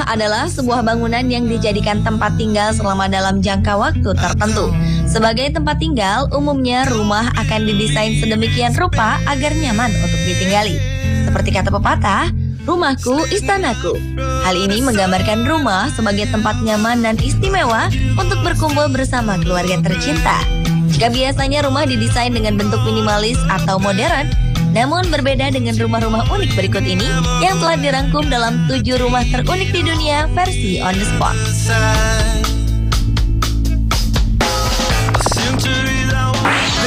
adalah sebuah bangunan yang dijadikan tempat tinggal selama dalam jangka waktu tertentu. Sebagai tempat tinggal, umumnya rumah akan didesain sedemikian rupa agar nyaman untuk ditinggali. Seperti kata pepatah, rumahku, istanaku. Hal ini menggambarkan rumah sebagai tempat nyaman dan istimewa untuk berkumpul bersama keluarga tercinta. Jika biasanya rumah didesain dengan bentuk minimalis atau modern, namun berbeda dengan rumah-rumah unik berikut ini yang telah dirangkum dalam 7 rumah terunik di dunia versi on the spot.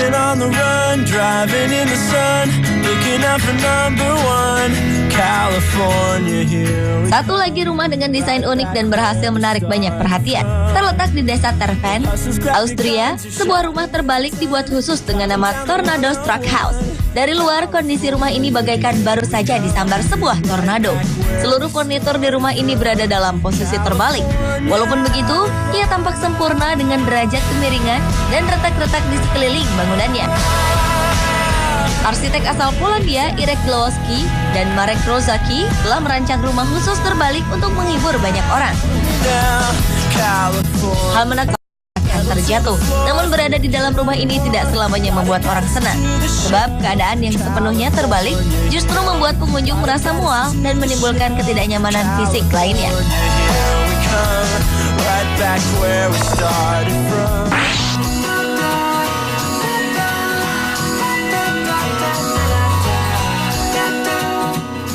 Been on the run, driving in the sun, looking out for number one, California here. Satu lagi rumah dengan desain unik dan berhasil menarik banyak perhatian. Terletak di desa Terven, Austria, sebuah rumah terbalik dibuat khusus dengan nama Tornado Struck House. Dari luar, kondisi rumah ini bagaikan baru saja disambar sebuah tornado. Seluruh furnitur di rumah ini berada dalam posisi terbalik. Walaupun begitu, ia tampak sempurna dengan derajat kemiringan dan retak-retak di sekeliling bangunannya. Arsitek asal Polandia, Irek Glowacki dan Marek Rozaki telah merancang rumah khusus terbalik untuk menghibur banyak orang. Hal menakutkan terjatuh, namun berada di dalam rumah ini tidak selamanya membuat orang senang. Sebab keadaan yang sepenuhnya terbalik justru membuat pengunjung merasa mual dan menimbulkan ketidaknyamanan fisik lainnya.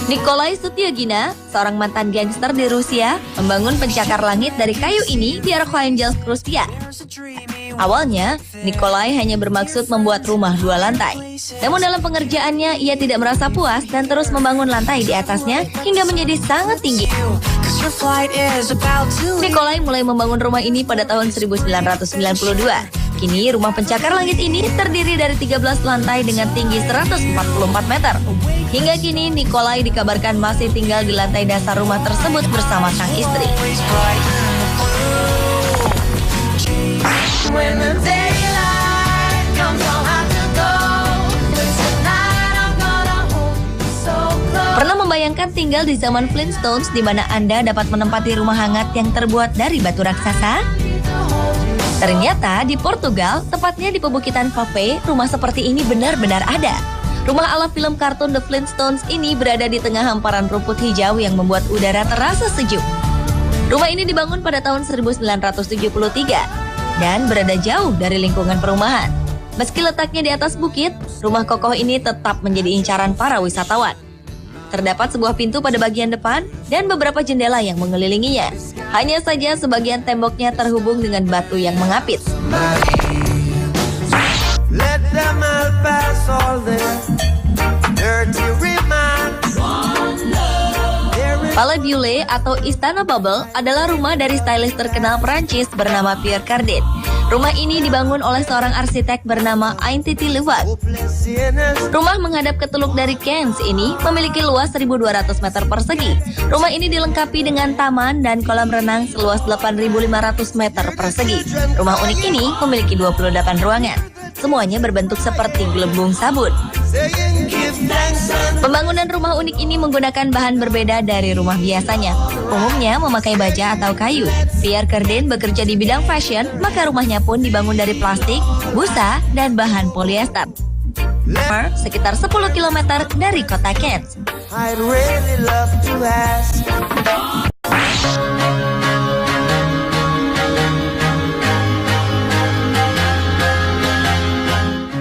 Nikolai Sutyagina, seorang mantan gangster di Rusia, membangun pencakar langit dari kayu ini di Arkhangelsk, Rusia. Awalnya, Nikolai hanya bermaksud membuat rumah 2 lantai. Namun dalam pengerjaannya, ia tidak merasa puas dan terus membangun lantai di atasnya hingga menjadi sangat tinggi. Nikolai mulai membangun rumah ini pada tahun 1992. Kini rumah pencakar langit ini terdiri dari 13 lantai dengan tinggi 144 meter. Hingga kini Nikolai dikabarkan masih tinggal di lantai dasar rumah tersebut bersama sang istri. Pernah membayangkan tinggal di zaman Flintstones di mana Anda dapat menempati rumah hangat yang terbuat dari batu raksasa? Ternyata di Portugal, tepatnya di pebukitan Papé, rumah seperti ini benar-benar ada. Rumah ala film kartun The Flintstones ini berada di tengah hamparan rumput hijau yang membuat udara terasa sejuk. Rumah ini dibangun pada tahun 1973 dan berada jauh dari lingkungan perumahan. Meski letaknya di atas bukit, rumah kokoh ini tetap menjadi incaran para wisatawan. Terdapat sebuah pintu pada bagian depan dan beberapa jendela yang mengelilinginya. Hanya saja sebagian temboknya terhubung dengan batu yang mengapit. Palais Boulle atau Istana Bubble adalah rumah dari stylist terkenal Perancis bernama Pierre Cardin. Rumah ini dibangun oleh seorang arsitek bernama Aintiti Levac. Rumah menghadap ke Teluk dari Cannes ini memiliki luas 1.200 meter persegi. Rumah ini dilengkapi dengan taman dan kolam renang seluas 8.500 meter persegi. Rumah unik ini memiliki 28 ruangan. Semuanya berbentuk seperti gelembung sabun. Pembangunan rumah unik ini menggunakan bahan berbeda dari rumah biasanya. Umumnya memakai baja atau kayu. Pierre Cardin bekerja di bidang fashion, maka rumahnya pun dibangun dari plastik, busa, dan bahan polyester. Sekitar 10 km dari kota Cannes.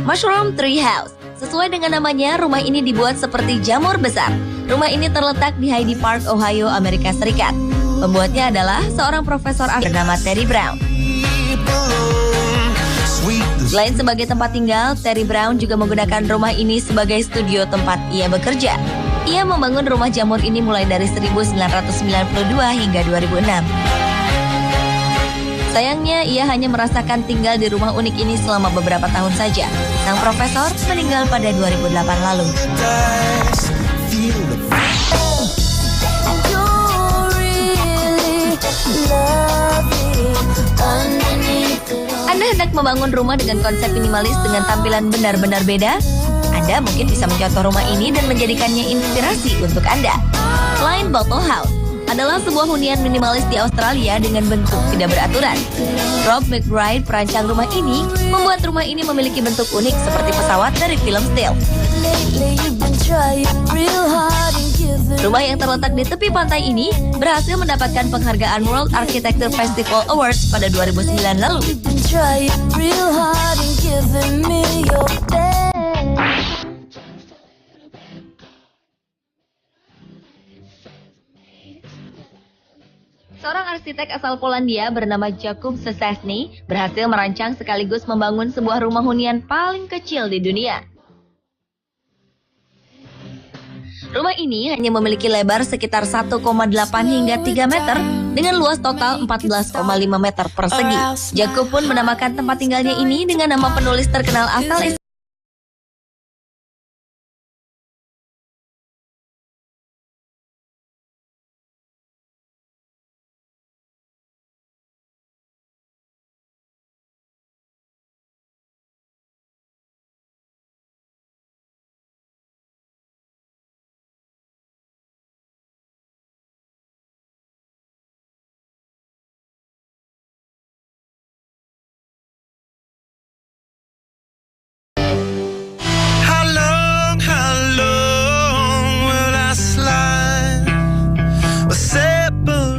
Mushroom Tree House. Sesuai dengan namanya, rumah ini dibuat seperti jamur besar. Rumah ini terletak di Hyde Park, Ohio, Amerika Serikat. Pembuatnya adalah seorang profesor bernama Terry Brown. Selain sebagai tempat tinggal, Terry Brown juga menggunakan rumah ini sebagai studio tempat ia bekerja. Ia membangun rumah jamur ini mulai dari 1992 hingga 2006. Sayangnya, ia hanya merasakan tinggal di rumah unik ini selama beberapa tahun saja. Sang profesor meninggal pada 2008 lalu. Anda hendak membangun rumah dengan konsep minimalis dengan tampilan benar-benar beda? Anda mungkin bisa mencontoh rumah ini dan menjadikannya inspirasi untuk Anda. Selain Bottle House, adalah sebuah hunian minimalis di Australia dengan bentuk tidak beraturan. Rob McBride, perancang rumah ini, membuat rumah ini memiliki bentuk unik seperti pesawat dari film Steel. Rumah yang terletak di tepi pantai ini berhasil mendapatkan penghargaan World Architecture Festival Awards pada 2009 lalu. Seorang arsitek asal Polandia bernama Jakub Szczesny berhasil merancang sekaligus membangun sebuah rumah hunian paling kecil di dunia. Rumah ini hanya memiliki lebar sekitar 1,8 hingga 3 meter dengan luas total 14,5 meter persegi. Jakub pun menamakan tempat tinggalnya ini dengan nama penulis terkenal asal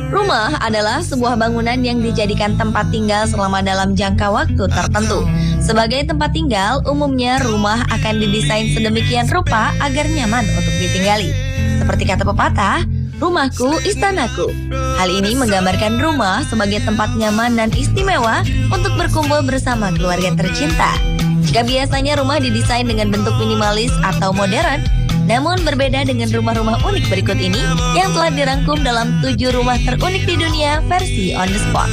Rumah adalah sebuah bangunan yang dijadikan tempat tinggal selama dalam jangka waktu tertentu. Sebagai tempat tinggal, umumnya rumah akan didesain sedemikian rupa agar nyaman untuk ditinggali. Seperti kata pepatah, rumahku istanaku. Hal ini menggambarkan rumah sebagai tempat nyaman dan istimewa untuk berkumpul bersama keluarga tercinta. Jika biasanya rumah didesain dengan bentuk minimalis atau modern, namun berbeda dengan rumah-rumah unik berikut ini yang telah dirangkum dalam 7 rumah terunik di dunia versi On The Spot.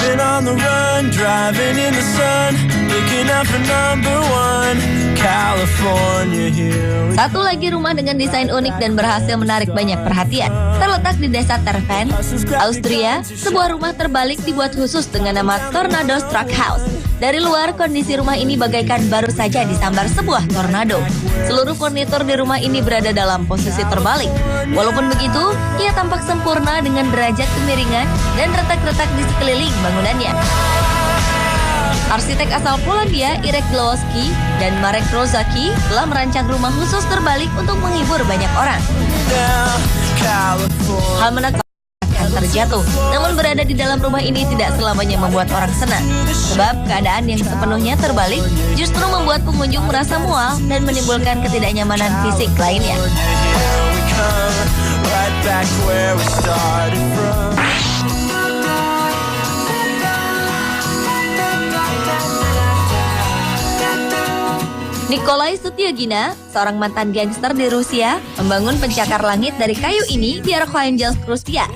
Been on the run, driving in the sun, looking out for number one, California here. Satu lagi rumah dengan desain unik dan berhasil menarik banyak perhatian. Terletak di desa Terven, Austria, sebuah rumah terbalik dibuat khusus dengan nama Tornado Struck House. Dari luar, kondisi rumah ini bagaikan baru saja disambar sebuah tornado. Seluruh furnitur di rumah ini berada dalam posisi terbalik. Walaupun begitu, ia tampak sempurna dengan derajat kemiringan dan retak-retak di sekeliling bangunannya. Arsitek asal Polandia, Irek Glowacki dan Marek Rozaki telah merancang rumah khusus terbalik untuk menghibur banyak orang. Hal menakutkan terjatuh, namun berada di dalam rumah ini tidak selamanya membuat orang senang. Sebab keadaan yang sepenuhnya terbalik justru membuat pengunjung merasa mual dan menimbulkan ketidaknyamanan fisik lainnya. Nikolai Sutyagina, seorang mantan gangster di Rusia, membangun pencakar langit dari kayu ini di Arkhangelsk, Rusia.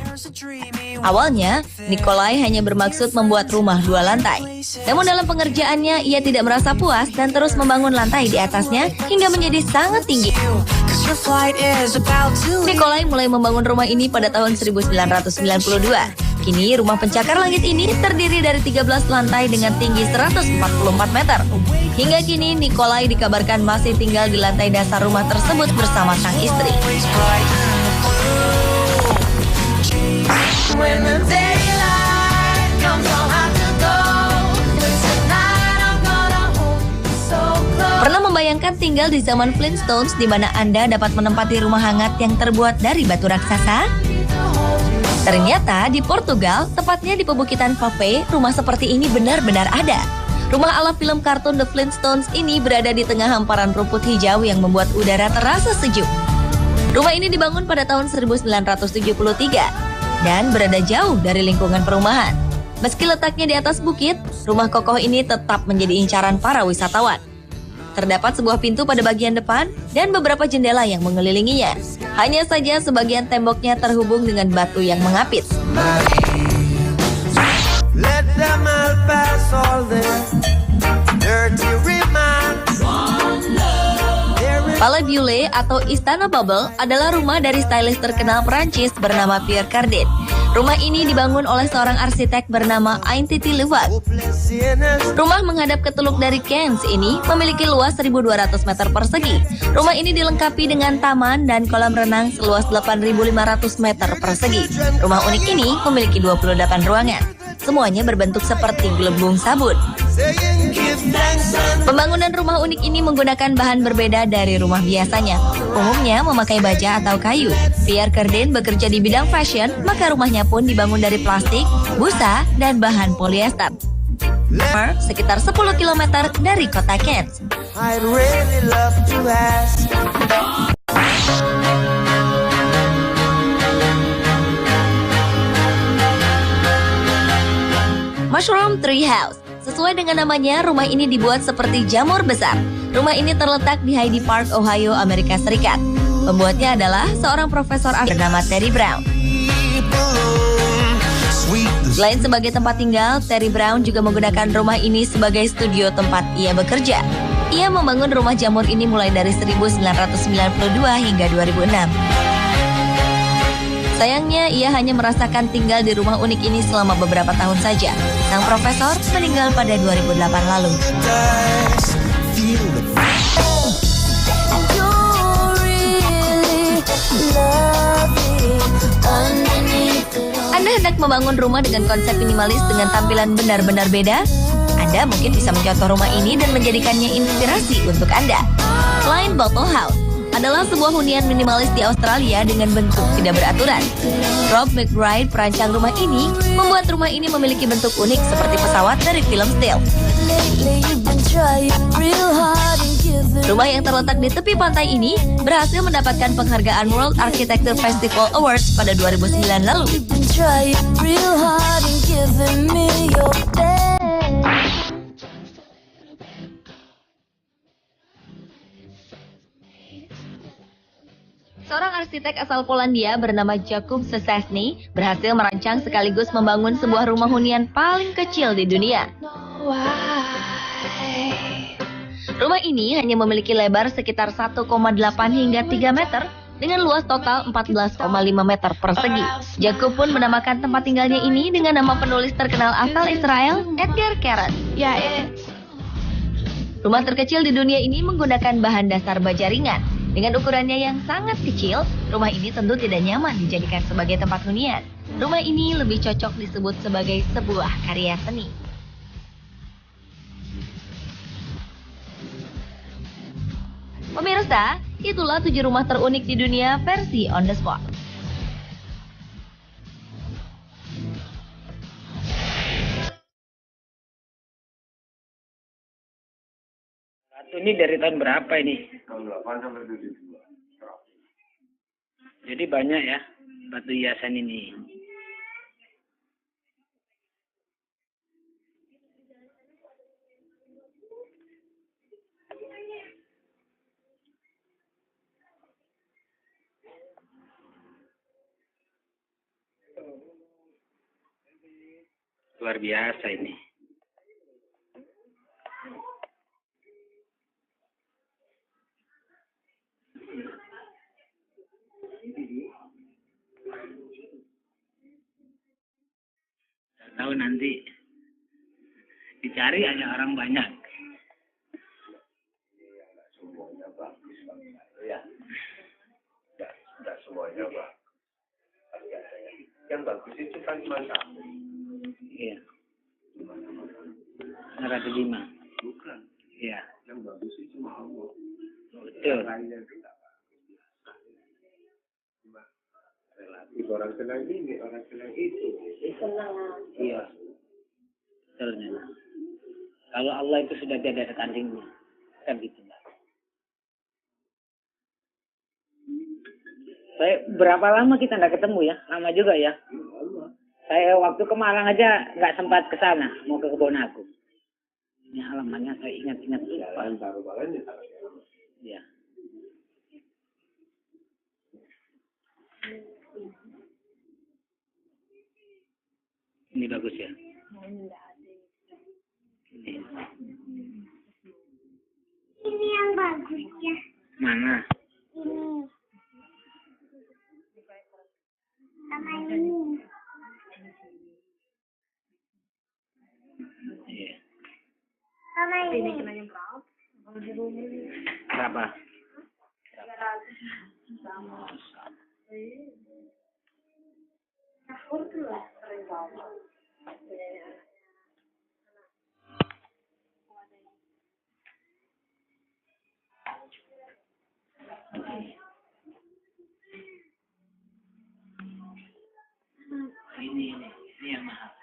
Awalnya, Nikolai hanya bermaksud membuat rumah 2 lantai. Namun dalam pengerjaannya, ia tidak merasa puas dan terus membangun lantai di atasnya hingga menjadi sangat tinggi. Nikolai mulai membangun rumah ini pada tahun 1992. Kini rumah pencakar langit ini terdiri dari 13 lantai dengan tinggi 144 meter. Hingga kini Nikolai dikabarkan masih tinggal di lantai dasar rumah tersebut bersama sang istri. Pernah membayangkan tinggal di zaman Flintstones di mana Anda dapat menempati rumah hangat yang terbuat dari batu raksasa? Ternyata di Portugal, tepatnya di pebukitan Papé, rumah seperti ini benar-benar ada. Rumah ala film kartun The Flintstones ini berada di tengah hamparan rumput hijau yang membuat udara terasa sejuk. Rumah ini dibangun pada tahun 1973 dan berada jauh dari lingkungan perumahan. Meski letaknya di atas bukit, rumah kokoh ini tetap menjadi incaran para wisatawan. Terdapat sebuah pintu pada bagian depan dan beberapa jendela yang mengelilinginya. Hanya saja sebagian temboknya terhubung dengan batu yang mengapit. Pala Bule atau Istana Bubble adalah rumah dari stylist terkenal Perancis bernama Pierre Cardin. Rumah ini dibangun oleh seorang arsitek bernama Aintiti Levat. Rumah menghadap ke Teluk dari Cannes ini memiliki luas 1.200 meter persegi. Rumah ini dilengkapi dengan taman dan kolam renang seluas 8.500 meter persegi. Rumah unik ini memiliki 28 ruangan. Semuanya berbentuk seperti gelembung sabun. Pembangunan rumah unik ini menggunakan bahan berbeda dari rumah biasanya. Umumnya memakai baja atau kayu. Pierre Cardin bekerja di bidang fashion, maka rumahnya pun dibangun dari plastik, busa, dan bahan polyester. Sekitar 10 km dari kota Cannes. Mushroom Tree House. Sesuai dengan namanya, rumah ini dibuat seperti jamur besar. Rumah ini terletak di Hyde Park, Ohio, Amerika Serikat. Pembuatnya adalah seorang profesor bernama Terry Brown. Selain sebagai tempat tinggal, Terry Brown juga menggunakan rumah ini sebagai studio tempat ia bekerja. Ia membangun rumah jamur ini mulai dari 1992 hingga 2006. Sayangnya, ia hanya merasakan tinggal di rumah unik ini selama beberapa tahun saja. Sang profesor meninggal pada 2008 lalu. Anda hendak membangun rumah dengan konsep minimalis dengan tampilan benar-benar beda? Anda mungkin bisa mencontoh rumah ini dan menjadikannya inspirasi untuk Anda. Selain Bottle House adalah sebuah hunian minimalis di Australia dengan bentuk tidak beraturan. Rob McBride, perancang rumah ini, membuat rumah ini memiliki bentuk unik seperti pesawat dari film Steel. Rumah yang terletak di tepi pantai ini berhasil mendapatkan penghargaan World Architecture Festival Awards pada 2009 lalu. Seorang arsitek asal Polandia bernama Jakub Szczesny berhasil merancang sekaligus membangun sebuah rumah hunian paling kecil di dunia. Rumah ini hanya memiliki lebar sekitar 1,8 hingga 3 meter dengan luas total 14,5 meter persegi. Jakub pun menamakan tempat tinggalnya ini dengan nama penulis terkenal asal Israel, Edgar Keret. Rumah terkecil di dunia ini menggunakan bahan dasar baja ringan. Dengan ukurannya yang sangat kecil, rumah ini tentu tidak nyaman dijadikan sebagai tempat hunian. Rumah ini lebih cocok disebut sebagai sebuah karya seni. Pemirsa, itulah 7 rumah terunik di dunia versi on the spot. Ini dari tahun berapa ini? Tahun 8 sampai 72. Jadi banyak ya batu hiasan ini. Luar biasa ini. Tahu nanti dicari aja orang banyak. Enggak semuanya bagus, Bang. Ya. Enggak semuanya bagus. Yang bagus itu kan cuma satu. Iya. 105. Bukan. Iya. Yang bagus itu cuma Allah. Betul. Lainnya itu enggak bagus. Cuma relatif orang senang ini, orang senang itu. Iya. Betul. Kalau Allah itu sudah tidak ada tandingnya. Kan gitu, Mbak. Saya berapa lama kita nggak ketemu ya? Lama juga ya. Saya waktu ke Malang aja nggak sempat ke sana, mau ke kebun aku. Ini halamannya saya ingat-ingat lupa. Jalan taruh-balanya. Iya. Ini bagus ya. Ini yang bagus ya. Mana? Ini kenanya berapa? Berapa? Sahur tuh lah sering banget. Ini yang mahal.